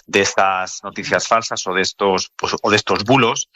de estas noticias falsas o de estos bulos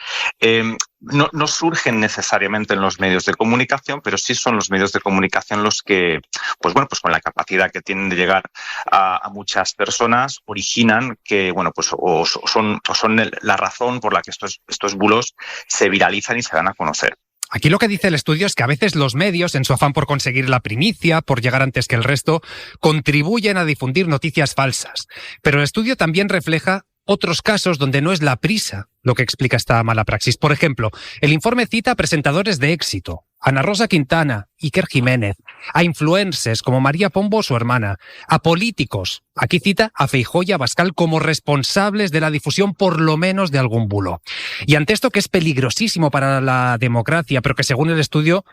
no surgen necesariamente en los medios de comunicación, pero sí son los medios de comunicación los que, pues con la capacidad que tienen de llegar a muchas personas, originan que, o son la razón por la que estos bulos se viralizan y se dan a conocer. Aquí lo que dice el estudio es que a veces los medios, en su afán por conseguir la primicia, por llegar antes que el resto, contribuyen a difundir noticias falsas. Pero el estudio también refleja otros casos donde no es la prisa lo que explica esta mala praxis. Por ejemplo, el informe cita a presentadores de éxito, Ana Rosa Quintana, Iker Jiménez, a influencers como María Pombo, su hermana, a políticos. Aquí cita a Feijóo y a Abascal como responsables de la difusión por lo menos de algún bulo. Y ante esto, que es peligrosísimo para la democracia, pero que según el estudio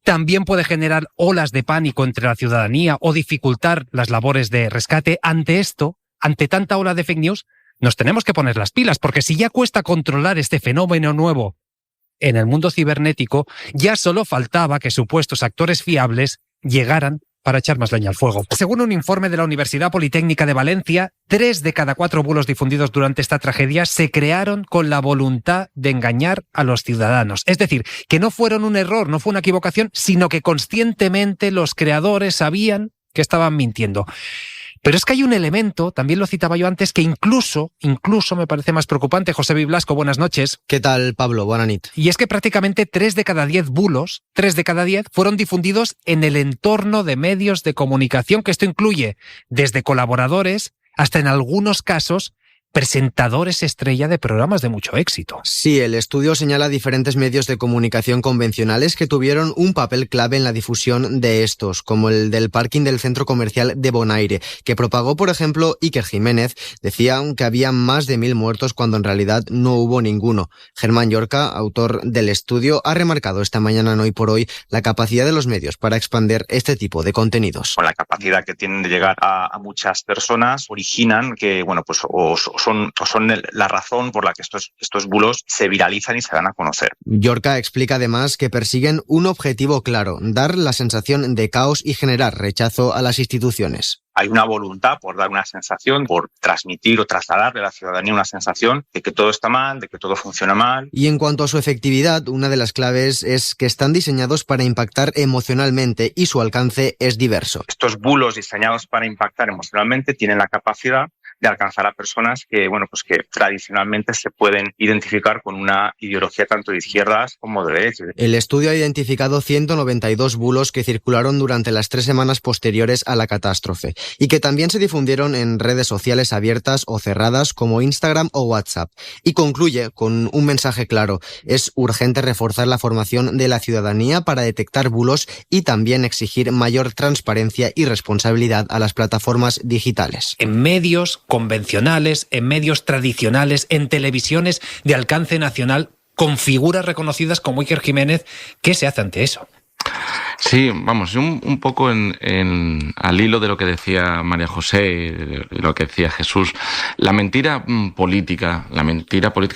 también puede generar olas de pánico entre la ciudadanía o dificultar las labores de rescate, ante esto, ante tanta ola de fake news, nos tenemos que poner las pilas, porque si ya cuesta controlar este fenómeno nuevo en el mundo cibernético, ya solo faltaba que supuestos actores fiables llegaran para echar más leña al fuego. Según un informe de la Universidad Politécnica de Valencia, 3 de cada 4 bulos difundidos durante esta tragedia se crearon con la voluntad de engañar a los ciudadanos. Es decir, que no fueron un error, no fue una equivocación, sino que conscientemente los creadores sabían que estaban mintiendo. Pero es que hay un elemento, también lo citaba yo antes, que incluso me parece más preocupante. José Blasco, buenas noches. ¿Qué tal, Pablo? Buenas noches. Y es que prácticamente 3 de cada 10 bulos, 3 de cada 10, fueron difundidos en el entorno de medios de comunicación, que esto incluye desde colaboradores hasta, en algunos casos, presentadores estrella de programas de mucho éxito. Sí, el estudio señala diferentes medios de comunicación convencionales que tuvieron un papel clave en la difusión de estos, como el del parking del centro comercial de Bonaire, que propagó, por ejemplo, Iker Jiménez. Decían que había más de 1.000 muertos cuando en realidad no hubo ninguno. Germán Llorca, autor del estudio, ha remarcado esta mañana en Hoy por Hoy la capacidad de los medios para expandir este tipo de contenidos. Con la capacidad que tienen de llegar a muchas personas, originan que, son la razón por la que estos bulos se viralizan y se dan a conocer. Llorca explica además que persiguen un objetivo claro: dar la sensación de caos y generar rechazo a las instituciones. Hay una voluntad por dar una sensación, por transmitir o trasladarle a la ciudadanía una sensación de que todo está mal, de que todo funciona mal. Y en cuanto a su efectividad, una de las claves es que están diseñados para impactar emocionalmente y su alcance es diverso. Estos bulos diseñados para impactar emocionalmente tienen la capacidad de alcanzar a personas que tradicionalmente se pueden identificar con una ideología tanto de izquierdas como de derechas. El estudio ha identificado 192 bulos que circularon durante las 3 semanas posteriores a la catástrofe y que también se difundieron en redes sociales abiertas o cerradas como Instagram o WhatsApp. Y concluye con un mensaje claro: es urgente reforzar la formación de la ciudadanía para detectar bulos y también exigir mayor transparencia y responsabilidad a las plataformas digitales. En medios convencionales, en medios tradicionales, en televisiones de alcance nacional, con figuras reconocidas como Iker Jiménez, ¿qué se hace ante eso? Sí, vamos, un poco al hilo de lo que decía María José, de lo que decía Jesús. La mentira política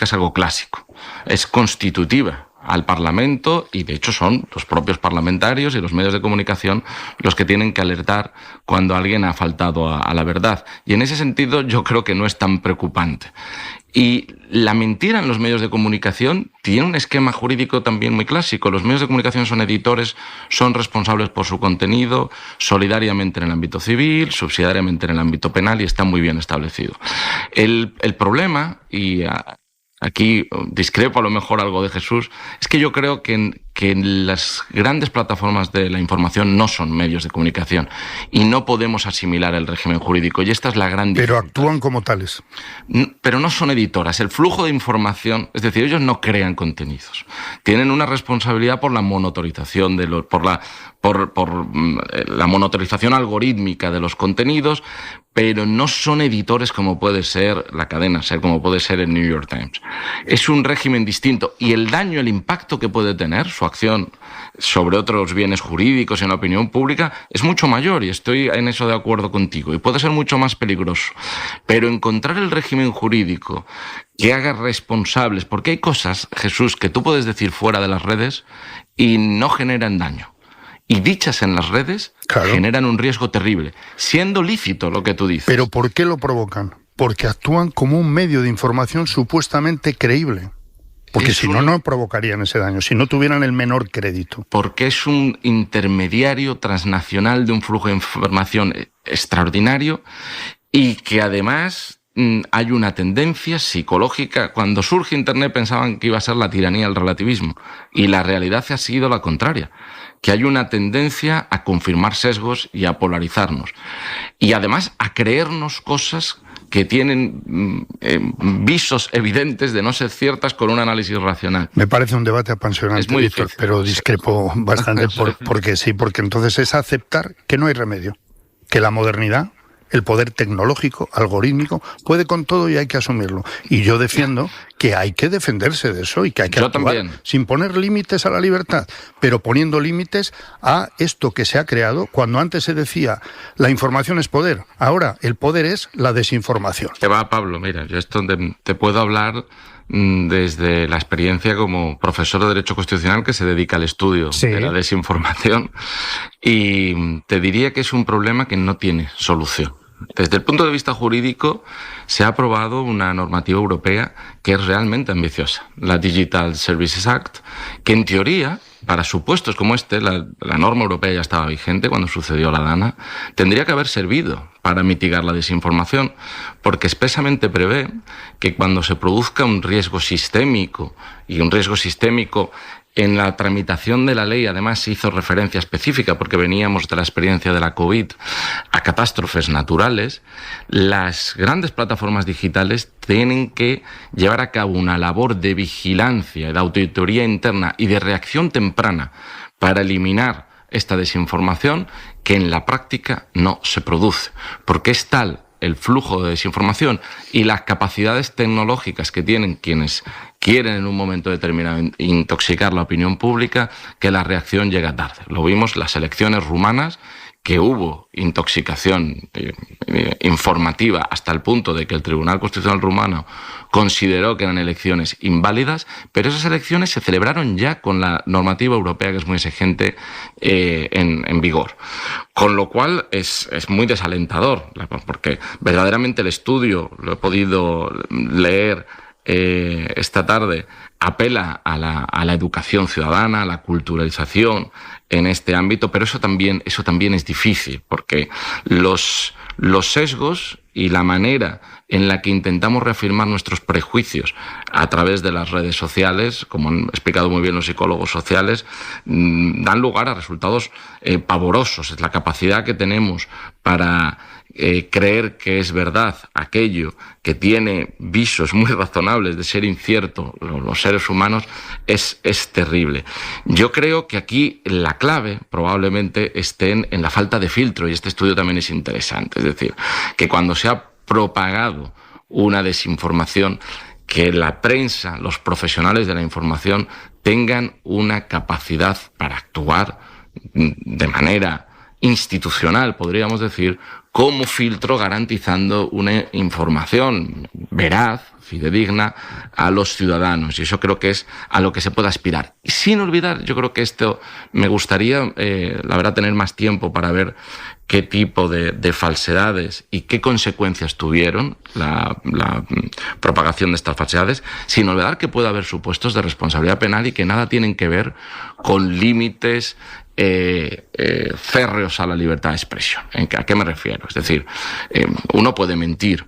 es algo clásico, es constitutiva al Parlamento y de hecho son los propios parlamentarios y los medios de comunicación los que tienen que alertar cuando alguien ha faltado a la verdad. Y en ese sentido yo creo que no es tan preocupante. Y la mentira en los medios de comunicación tiene un esquema jurídico también muy clásico. Los medios de comunicación son editores, son responsables por su contenido, solidariamente en el ámbito civil, subsidiariamente en el ámbito penal, y está muy bien establecido. El problema, y aquí discrepo a lo mejor algo de Jesús, es que yo creo que las grandes plataformas de la información no son medios de comunicación y no podemos asimilar el régimen jurídico, y esta es la gran diferencia. Pero actúan como tales. Pero no son editoras. El flujo de información, es decir, ellos no crean contenidos. Tienen una responsabilidad por la monotorización por la monotorización algorítmica de los contenidos, pero no son editores como puede ser la cadena SER, como puede ser el New York Times. Es un régimen distinto, y el daño, el impacto que puede tener su acción sobre otros bienes jurídicos en la opinión pública es mucho mayor, y estoy en eso de acuerdo contigo, y puede ser mucho más peligroso. Pero encontrar el régimen jurídico que haga responsables, porque hay cosas, Jesús, que tú puedes decir fuera de las redes y no generan daño, y dichas en las redes, claro, generan un riesgo terrible, siendo lícito lo que tú dices. ¿Pero por qué lo provocan? porque actúan como un medio de información supuestamente creíble. Porque si no, no provocarían ese daño, si no tuvieran el menor crédito. Porque es un intermediario transnacional de un flujo de información extraordinario y que además hay una tendencia psicológica. Cuando surge Internet pensaban que iba a ser la tiranía del relativismo y la realidad ha sido la contraria, que hay una tendencia a confirmar sesgos y a polarizarnos y además a creernos cosas que tienen visos evidentes de no ser ciertas con un análisis racional. Me parece un debate apasionante, es muy Víctor, difícil, porque discrepo bastante porque entonces es aceptar que no hay remedio, que la modernidad, el poder tecnológico, algorítmico, puede con todo y hay que asumirlo. Y yo defiendo que hay que defenderse de eso y que hay que actuar sin poner límites a la libertad, pero poniendo límites a esto que se ha creado cuando antes se decía la información es poder, ahora el poder es la desinformación. Te va, Pablo, mira, yo esto te puedo hablar desde la experiencia como profesor de Derecho Constitucional que se dedica al estudio de la desinformación y te diría que es un problema que no tiene solución. Desde el punto de vista jurídico se ha aprobado una normativa europea que es realmente ambiciosa, la Digital Services Act, que en teoría, para supuestos como este, la norma europea ya estaba vigente cuando sucedió la DANA, tendría que haber servido para mitigar la desinformación, porque expresamente prevé que cuando se produzca un riesgo sistémico, y un riesgo sistémico en la tramitación de la ley, además se hizo referencia específica, porque veníamos de la experiencia de la COVID, a catástrofes naturales, las grandes plataformas digitales tienen que llevar a cabo una labor de vigilancia, de auditoría interna y de reacción temprana para eliminar esta desinformación que en la práctica no se produce, porque es tal el flujo de desinformación y las capacidades tecnológicas que tienen quienes quieren en un momento determinado intoxicar la opinión pública, que la reacción llega tarde. Lo vimos en las elecciones rumanas, que hubo intoxicación informativa hasta el punto de que el Tribunal Constitucional rumano consideró que eran elecciones inválidas, pero esas elecciones se celebraron ya con la normativa europea, que es muy exigente, en vigor. Con lo cual es muy desalentador, porque verdaderamente el estudio, lo he podido leer esta tarde, apela a la educación ciudadana, a la culturalización en este ámbito, pero eso también es difícil, porque los sesgos y la manera en la que intentamos reafirmar nuestros prejuicios a través de las redes sociales, como han explicado muy bien los psicólogos sociales, dan lugar a resultados pavorosos. Es la capacidad que tenemos para creer que es verdad aquello que tiene visos muy razonables de ser incierto, los seres humanos, es terrible. Yo creo que aquí la clave probablemente esté en la falta de filtro, y este estudio también es interesante. Es decir, que cuando se ha propagado una desinformación, que la prensa, los profesionales de la información tengan una capacidad para actuar de manera institucional, podríamos decir, como filtro, garantizando una información veraz, fidedigna, a los ciudadanos. Y eso creo que es a lo que se puede aspirar. Y sin olvidar, yo creo que esto me gustaría, la verdad, tener más tiempo para ver qué tipo de falsedades y qué consecuencias tuvieron la propagación de estas falsedades, sin olvidar que puede haber supuestos de responsabilidad penal y que nada tienen que ver con límites férreos a la libertad de expresión. ¿A qué me refiero? Es decir, uno puede mentir,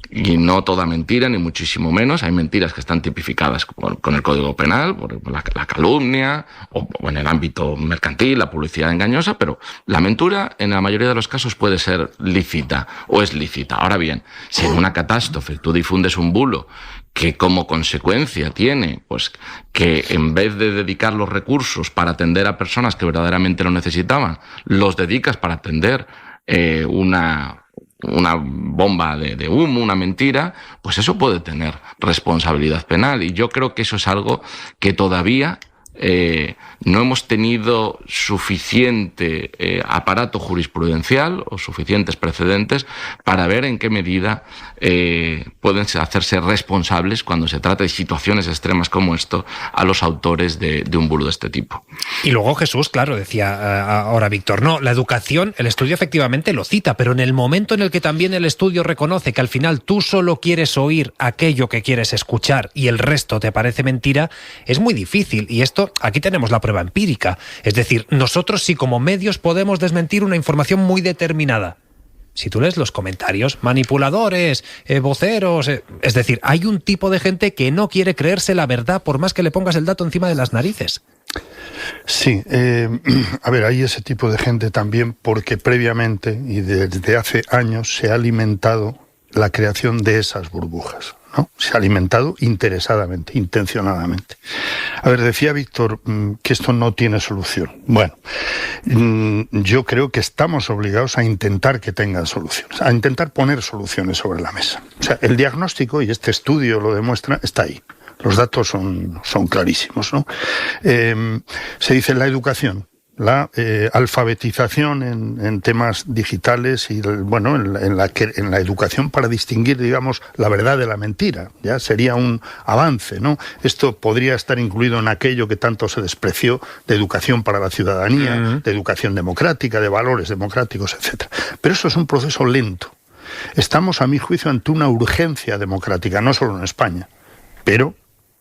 y no toda mentira, ni muchísimo menos. Hay mentiras que están tipificadas con el Código Penal, por la calumnia, o en el ámbito mercantil, la publicidad engañosa, pero la mentira en la mayoría de los casos puede ser lícita o es lícita. Ahora bien, si en una catástrofe tú difundes un bulo que como consecuencia tiene, pues, que en vez de dedicar los recursos para atender a personas que verdaderamente lo necesitaban, los dedicas para atender una bomba de humo, una mentira, pues eso puede tener responsabilidad penal. Y yo creo que eso es algo que todavía no hemos tenido suficiente aparato jurisprudencial o suficientes precedentes para ver en qué medida pueden hacerse responsables cuando se trata de situaciones extremas como esto a los autores de un bulo de este tipo. Y luego Jesús, claro, decía ahora Víctor, no, la educación, el estudio efectivamente lo cita, pero en el momento en el que también el estudio reconoce que al final tú solo quieres oír aquello que quieres escuchar y el resto te parece mentira, es muy difícil. Y esto, aquí tenemos la prueba empírica. Es decir, nosotros sí como medios podemos desmentir una información muy determinada. Si tú lees los comentarios, manipuladores, voceros... es decir, hay un tipo de gente que no quiere creerse la verdad por más que le pongas el dato encima de las narices. Sí, a ver, hay ese tipo de gente también porque previamente y desde hace años se ha alimentado la creación de esas burbujas, ¿no? Se ha alimentado interesadamente, intencionadamente. A ver, decía Víctor que esto no tiene solución. Bueno, yo creo que estamos obligados a intentar que tengan soluciones, a intentar poner soluciones sobre la mesa. O sea, el diagnóstico, y este estudio lo demuestra, está ahí. Los datos son clarísimos, ¿no? Se dice la educación, la alfabetización en temas digitales y bueno, en la educación para distinguir, digamos, la verdad de la mentira. Ya sería un avance, ¿no? Esto podría estar incluido en aquello que tanto se despreció de educación para la ciudadanía, de educación democrática, de valores democráticos, etcétera. Pero eso es un proceso lento. Estamos, a mi juicio, ante una urgencia democrática, no solo en España, pero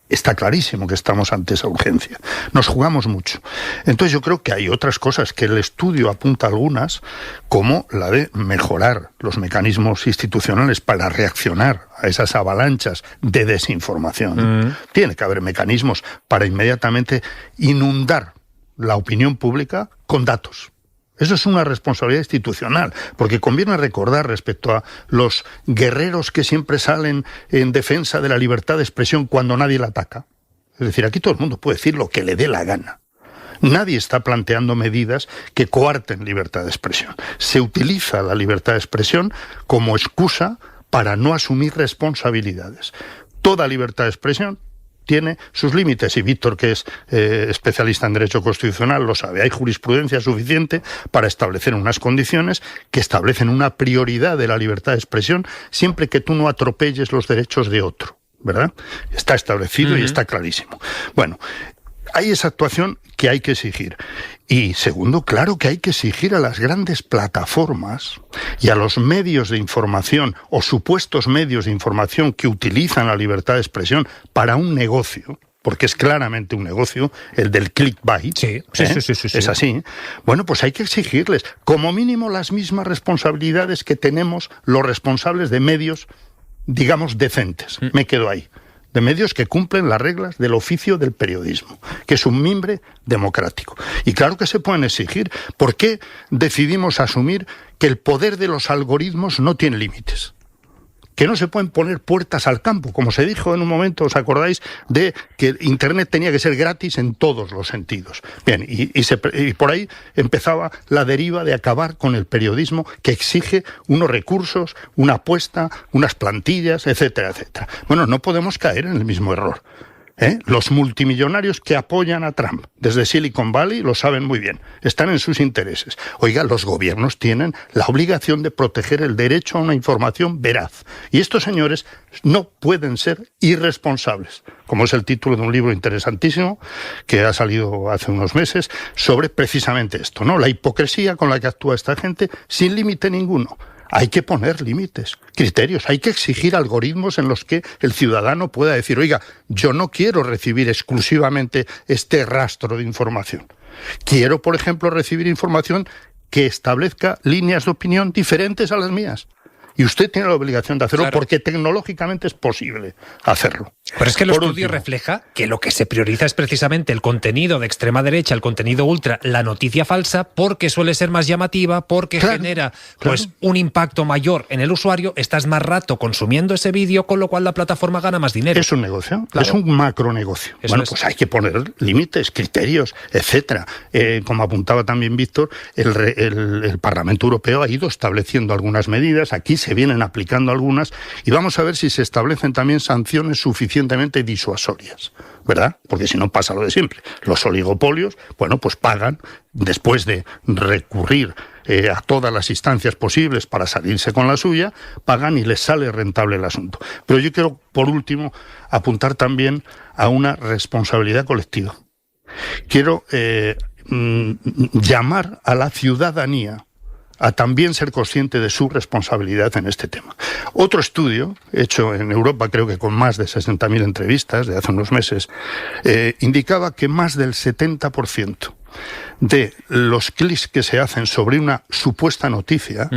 está clarísimo que estamos ante esa urgencia. Nos jugamos mucho. Entonces yo creo que hay otras cosas que el estudio apunta algunas, como la de mejorar los mecanismos institucionales para reaccionar a esas avalanchas de desinformación. Tiene que haber mecanismos para inmediatamente inundar la opinión pública con datos. Eso es una responsabilidad institucional, porque conviene recordar respecto a los guerreros que siempre salen en defensa de la libertad de expresión cuando nadie la ataca. Es decir, aquí todo el mundo puede decir lo que le dé la gana. Nadie está planteando medidas que coarten libertad de expresión. Se utiliza la libertad de expresión como excusa para no asumir responsabilidades. Toda libertad de expresión tiene sus límites, y Víctor, que es especialista en Derecho Constitucional, lo sabe. Hay jurisprudencia suficiente para establecer unas condiciones que establecen una prioridad de la libertad de expresión siempre que tú no atropelles los derechos de otro, ¿verdad? Está establecido y está clarísimo. Bueno, hay esa actuación que hay que exigir. Y segundo, claro que hay que exigir a las grandes plataformas y a los medios de información o supuestos medios de información que utilizan la libertad de expresión para un negocio, porque es claramente un negocio, el del clickbait. Sí. Es así. Bueno, pues hay que exigirles, como mínimo, las mismas responsabilidades que tenemos los responsables de medios, digamos, decentes. Me quedo ahí. De medios que cumplen las reglas del oficio del periodismo, que es un mimbre democrático. Y claro que se pueden exigir. ¿Por qué decidimos asumir que el poder de los algoritmos no tiene límites? Que no se pueden poner puertas al campo, como se dijo en un momento, ¿os acordáis? De que Internet tenía que ser gratis en todos los sentidos. Bien, y por ahí empezaba la deriva de acabar con el periodismo que exige unos recursos, una apuesta, unas plantillas, etcétera, etcétera. Bueno, no podemos caer en el mismo error. Los multimillonarios que apoyan a Trump desde Silicon Valley lo saben muy bien, están en sus intereses. Oiga, los gobiernos tienen la obligación de proteger el derecho a una información veraz, y estos señores no pueden ser irresponsables, como es el título de un libro interesantísimo que ha salido hace unos meses sobre precisamente esto, ¿no? La hipocresía con la que actúa esta gente sin límite ninguno. Hay que poner límites, criterios, hay que exigir algoritmos en los que el ciudadano pueda decir, oiga, yo no quiero recibir exclusivamente este rastro de información. Quiero, por ejemplo, recibir información que establezca líneas de opinión diferentes a las mías. Y usted tiene la obligación de hacerlo, claro, porque tecnológicamente es posible hacerlo. Pero es que el estudio refleja que lo que se prioriza es precisamente el contenido de extrema derecha, el contenido ultra, la noticia falsa, porque suele ser más llamativa, porque genera pues un impacto mayor en el usuario, estás más rato consumiendo ese vídeo, con lo cual la plataforma gana más dinero. Es un negocio, claro. Es un macronegocio. Bueno, pues hay que poner límites, criterios, etcétera. Como apuntaba también Víctor, el Parlamento Europeo ha ido estableciendo algunas medidas. Aquí se vienen aplicando algunas, y vamos a ver si se establecen también sanciones suficientemente disuasorias, ¿verdad? Porque si no pasa lo de siempre. Los oligopolios, bueno, pues pagan, después de recurrir a todas las instancias posibles para salirse con la suya, pagan y les sale rentable el asunto. Pero yo quiero, por último, apuntar también a una responsabilidad colectiva. Quiero llamar a la ciudadanía a también ser consciente de su responsabilidad en este tema. Otro estudio, hecho en Europa, creo que con más de 60.000 entrevistas de hace unos meses, indicaba que más del 70% de los clics que se hacen sobre una supuesta noticia,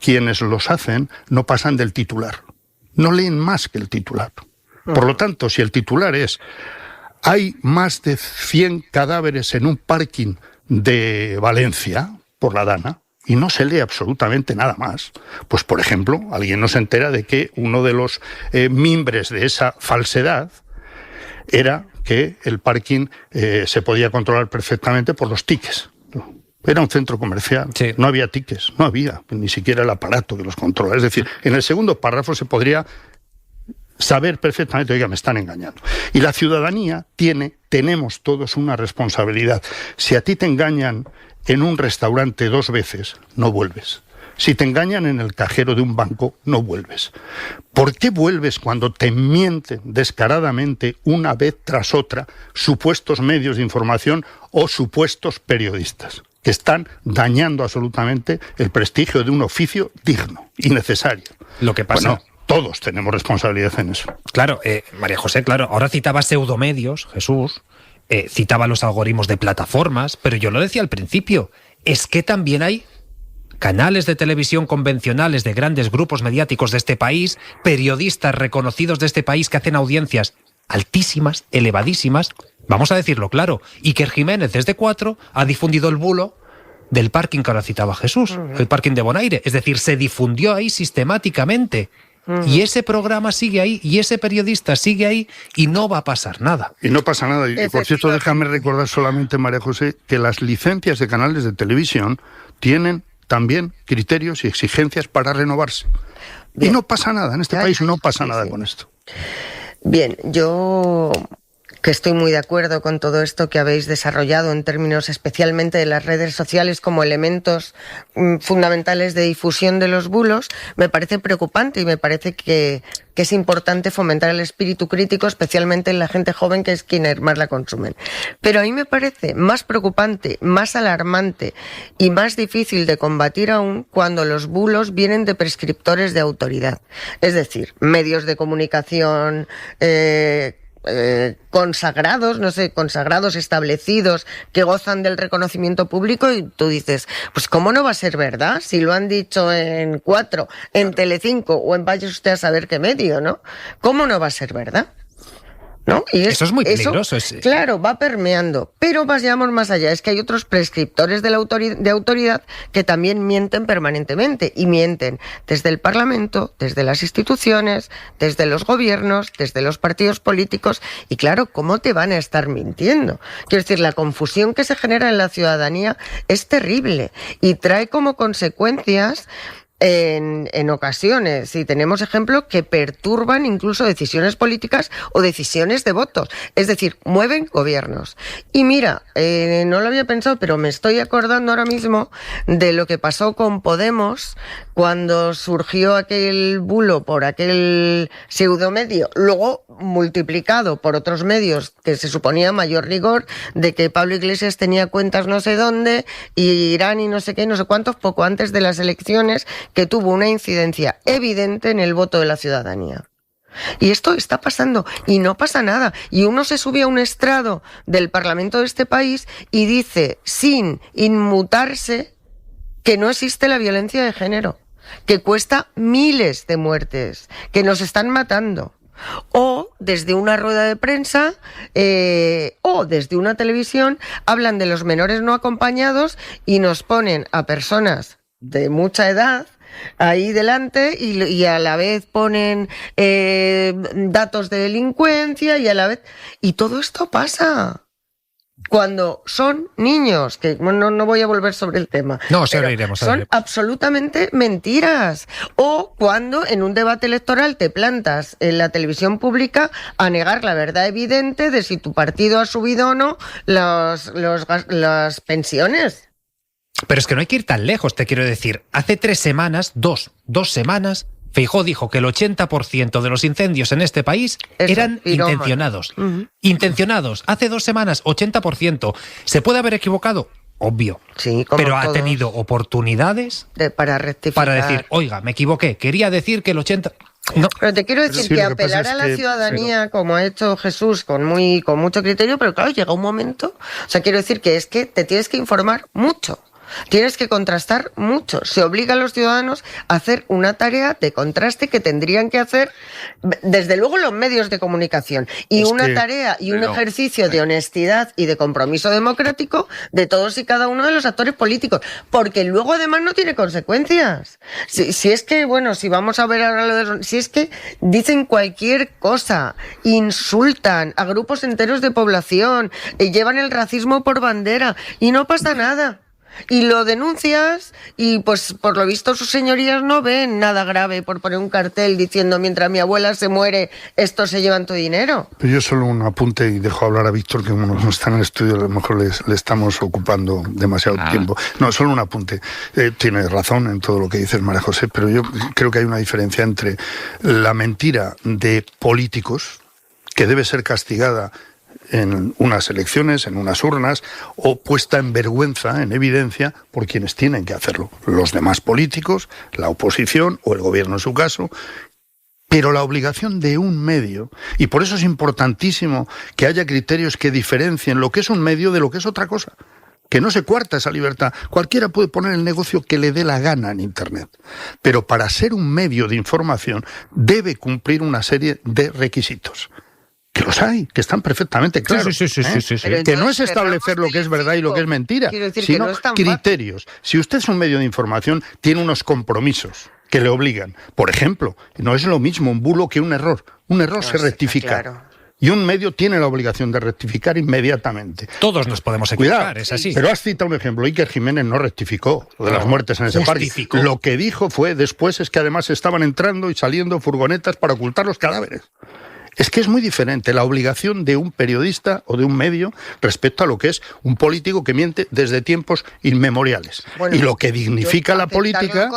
quienes los hacen no pasan del titular. No leen más que el titular. Por lo tanto, si el titular es hay más de 100 cadáveres en un parking de Valencia, por la Dana, y no se lee absolutamente nada más, pues por ejemplo, alguien no se entera de que uno de los mimbres de esa falsedad era que el parking se podía controlar perfectamente por los tickets. Era un centro comercial, sí. No había tickets, no había ni siquiera el aparato que los controla. Es decir, en el segundo párrafo se podría saber perfectamente, oiga, me están engañando. Y la ciudadanía tenemos todos una responsabilidad. Si a ti te engañan en un restaurante 2 veces, no vuelves. Si te engañan en el cajero de un banco, no vuelves. ¿Por qué vuelves cuando te mienten descaradamente una vez tras otra supuestos medios de información o supuestos periodistas que están dañando absolutamente el prestigio de un oficio digno y necesario? Lo que pasa... Bueno, todos tenemos responsabilidad en eso. Claro, María José, claro, ahora citaba pseudomedios, Jesús, citaba los algoritmos de plataformas, pero yo lo decía al principio, es que también hay canales de televisión convencionales de grandes grupos mediáticos de este país, periodistas reconocidos de este país que hacen audiencias altísimas, elevadísimas. Vamos a decirlo claro, Iker Jiménez desde 4 ha difundido el bulo del parking que ahora citaba Jesús, el parking de Bonaire. Es decir, se difundió ahí sistemáticamente. Y ese programa sigue ahí, y ese periodista sigue ahí, y no va a pasar nada. Y no pasa nada. Y por cierto, déjame recordar solamente, María José, que las licencias de canales de televisión tienen también criterios y exigencias para renovarse. Bien. Y no pasa nada, en este país no pasa nada con esto. Bien, yo que estoy muy de acuerdo con todo esto que habéis desarrollado en términos especialmente de las redes sociales como elementos fundamentales de difusión de los bulos, me parece preocupante y me parece que es importante fomentar el espíritu crítico, especialmente en la gente joven, que es quienes más la consumen. Pero a mí me parece más preocupante, más alarmante y más difícil de combatir aún cuando los bulos vienen de prescriptores de autoridad. Es decir, medios de comunicación consagrados, consagrados, establecidos, que gozan del reconocimiento público, y tú dices, pues ¿cómo no va a ser verdad? Si lo han dicho en 4, en Telecinco o en vaya usted a saber qué medio, ¿no? ¿Cómo no va a ser verdad? ¿No? Y eso es muy peligroso. Claro, va permeando. Pero vayamos más allá. Es que hay otros prescriptores de autoridad que también mienten permanentemente. Y mienten desde el Parlamento, desde las instituciones, desde los gobiernos, desde los partidos políticos. Y claro, ¿cómo te van a estar mintiendo? Quiero decir, la confusión que se genera en la ciudadanía es terrible. Y trae como consecuencias en ocasiones, y tenemos ejemplos que perturban incluso decisiones políticas o decisiones de votos, es decir, mueven gobiernos. Y mira, no lo había pensado, pero me estoy acordando ahora mismo de lo que pasó con Podemos cuando surgió aquel bulo por aquel pseudomedio, luego multiplicado por otros medios que se suponía mayor rigor, de que Pablo Iglesias tenía cuentas no sé dónde, y Irán y no sé qué, no sé cuántos, poco antes de las elecciones, que tuvo una incidencia evidente en el voto de la ciudadanía. Y esto está pasando y no pasa nada. Y uno se sube a un estrado del Parlamento de este país y dice, sin inmutarse, que no existe la violencia de género, que cuesta miles de muertes, que nos están matando. O desde una rueda de prensa o desde una televisión hablan de los menores no acompañados y nos ponen a personas de mucha edad ahí delante y a la vez ponen datos de delincuencia y a la vez... Y todo esto pasa. cuando son niños, que no voy a volver sobre el tema. No, ahora iremos. Son absolutamente mentiras. O cuando en un debate electoral te plantas en la televisión pública a negar la verdad evidente de si tu partido ha subido o no las pensiones. Pero es que no hay que ir tan lejos, te quiero decir. Hace 3 semanas, dos semanas, Feijóo dijo que el 80% de los incendios en este país eran intencionados. Intencionados. Hace 2 semanas, 80%. ¿Se puede haber equivocado? Obvio. Sí, como pero todos. Ha tenido oportunidades para rectificar. Para decir, oiga, me equivoqué. Quería decir que el 80%... No. Pero te quiero decir que apelar a la ciudadanía, como ha hecho Jesús, con mucho criterio, pero claro, llega un momento... O sea, quiero decir que es que te tienes que informar mucho. Tienes que contrastar mucho. Se obliga a los ciudadanos a hacer una tarea de contraste que tendrían que hacer, desde luego, los medios de comunicación. Y tarea y un ejercicio de honestidad y de compromiso democrático de todos y cada uno de los actores políticos. Porque luego, además, no tiene consecuencias. Si es que, bueno, si vamos a ver ahora lo de... Si es que dicen cualquier cosa, insultan a grupos enteros de población, llevan el racismo por bandera y no pasa nada. Y lo denuncias y pues por lo visto sus señorías no ven nada grave por poner un cartel diciendo mientras mi abuela se muere, estos se llevan tu dinero. Pero yo solo un apunte y dejo hablar a Víctor, que como no está en el estudio a lo mejor le estamos ocupando demasiado tiempo. No, solo un apunte. Tiene razón en todo lo que dices, María José, pero yo creo que hay una diferencia entre la mentira de políticos, que debe ser castigada en unas elecciones, en unas urnas, o puesta en vergüenza, en evidencia, por quienes tienen que hacerlo. Los demás políticos, la oposición o el gobierno en su caso. Pero la obligación de un medio, y por eso es importantísimo que haya criterios que diferencien lo que es un medio de lo que es otra cosa. Que no se coarta esa libertad. Cualquiera puede poner el negocio que le dé la gana en Internet. Pero para ser un medio de información debe cumplir una serie de requisitos. Que los hay, que están perfectamente claros. Sí. Que no es establecer lo que es verdad y lo que es mentira, sino criterios. Si usted es un medio de información, tiene unos compromisos que le obligan. Por ejemplo, no es lo mismo un bulo que un error. Un error se rectifica. Claro. Y un medio tiene la obligación de rectificar inmediatamente. Todos nos podemos equivocar, cuidado, es así. Pero has citado un ejemplo. Iker Jiménez no rectificó lo de las muertes en ese parque. Lo que dijo fue después es que además estaban entrando y saliendo furgonetas para ocultar los cadáveres. Es que es muy diferente la obligación de un periodista o de un medio respecto a lo que es un político que miente desde tiempos inmemoriales. Bueno, y lo que dignifica la política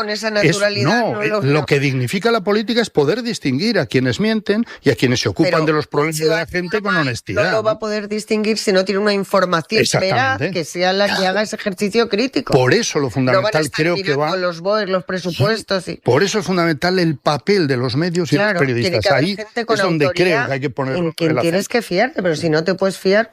lo que dignifica la política es poder distinguir a quienes mienten y a quienes se ocupan de los problemas de la gente con honestidad. No lo va a poder distinguir si no tiene una información veraz que sea la que haga ese ejercicio crítico. Por eso lo fundamental creo que va con los BOE, los presupuestos. Sí. Por eso es fundamental el papel de los medios y los periodistas. Ahí es donde creo que hay que poner en quien tienes que fiarte, pero si no te puedes fiar.